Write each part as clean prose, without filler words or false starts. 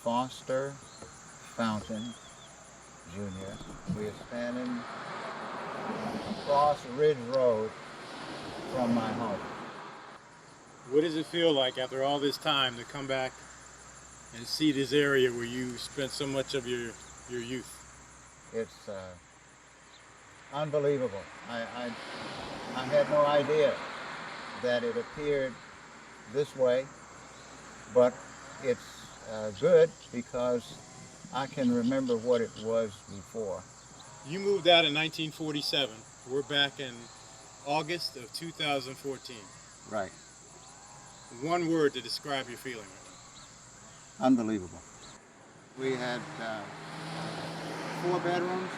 Foster Fountain Jr. We are standing across Ridge Road from my home. What does it feel like after all this time to come back and see this area where you spent so much of your youth? It's unbelievable. I had no idea that it appeared this way, but it's good because I can remember what it was before. You moved out in 1947. We're back in August of 2014. Right. One word to describe your feeling right Unbelievable. We had 4 bedrooms.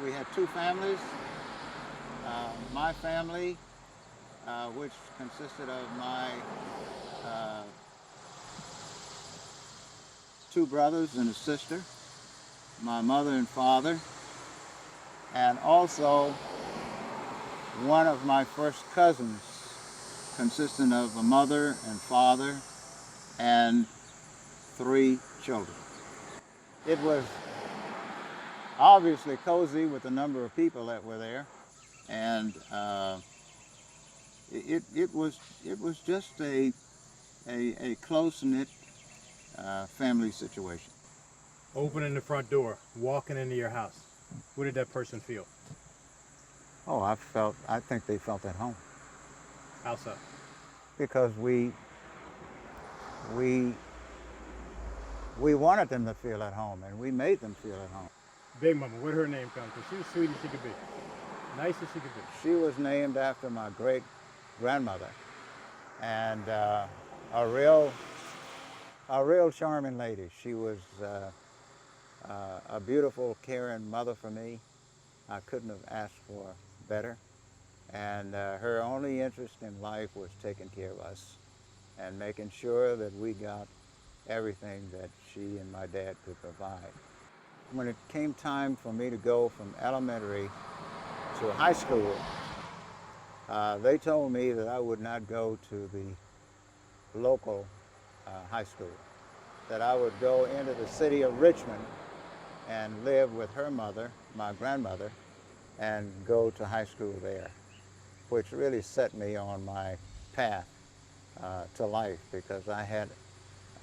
We had 2 families. My family, which consisted of my 2 brothers and a sister, my mother and father, and also one of my first cousins, consisting of a mother and father and 3 children. It was obviously cozy with the number of people that were there, and it was just a close-knit family situation. now. Opening the front door, walking into your house. What did that person feel? Oh, I think they felt at home How so? because we wanted them to feel at home, and we made them feel at home. Big Mama, where'd her name come from? She was sweet as she could be. Nice as she could be. She was named after my great grandmother, and a real charming lady. She was a beautiful, caring mother for me. I couldn't have asked for better. And her only interest in life was taking care of us and making sure that we got everything that she and my dad could provide. When it came time for me to go from elementary to high school, they told me that I would not go to the local high school, that I would go into the city of Richmond and live with her mother, my grandmother, and go to high school there, which really set me on my path to life, because I had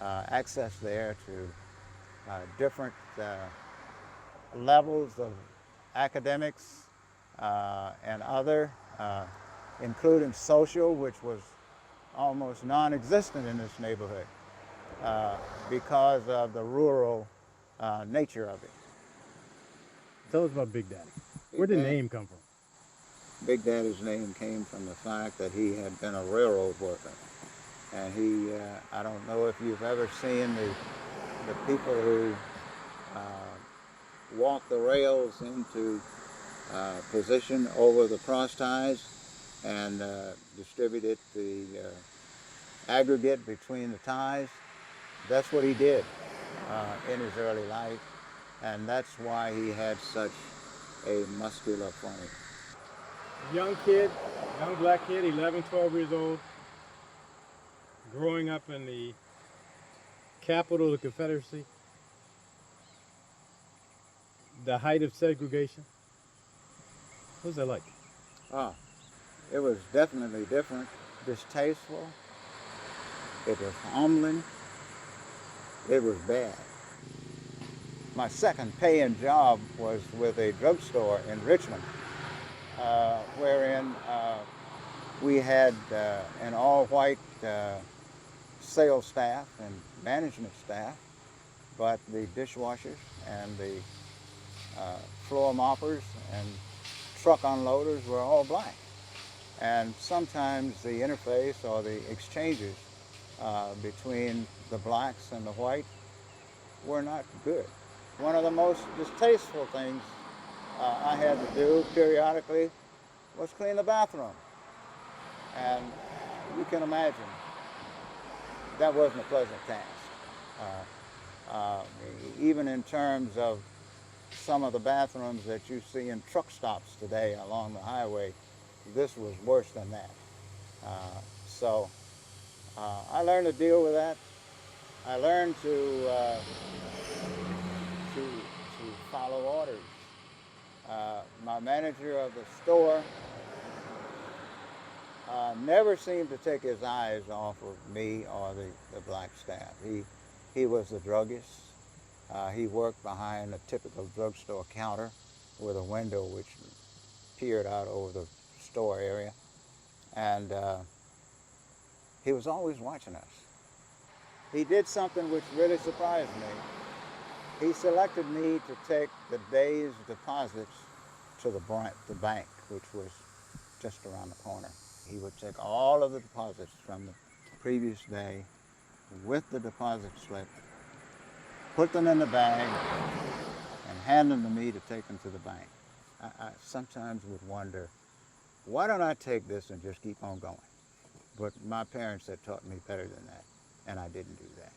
access there to different levels of academics and other, including social, which was almost non-existent in this neighborhood because of the rural nature of it. Tell us about Big Daddy. Where'd the name come from? Big Daddy's name came from the fact that he had been a railroad worker. And he, I don't know if you've ever seen the people who walk the rails into position over the cross ties and distributed the aggregate between the ties. That's what he did in his early life, and that's why he had such a muscular frame. Young kid, young black kid, 11, 12 years old, growing up in the capital of the Confederacy, the height of segregation. What was that like? Ah, it was definitely different, distasteful, it was humbling, it was bad. My second paying job was with a drugstore in Richmond, wherein we had an all-white sales staff and management staff, but the dishwashers and the floor moppers and truck unloaders were all black. And sometimes the interface or the exchanges between the blacks and the whites were not good. One of the most distasteful things I had to do periodically was clean the bathroom. And you can imagine, that wasn't a pleasant task. Even in terms of some of the bathrooms that you see in truck stops today along the highway, this was worse than that. So I learned to deal with that, I learned to follow orders. My manager of the store never seemed to take his eyes off of me or the black staff. He was the druggist. He worked behind a typical drugstore counter with a window which peered out over the store area. And he was always watching us. He did something which really surprised me. He selected me to take the day's deposits to the bank, which was just around the corner. He would take all of the deposits from the previous day with the deposit slip, put them in the bag, and hand them to me to take them to the bank. I sometimes would wonder, why don't I take this and just keep on going? But my parents had taught me better than that, and I didn't do that.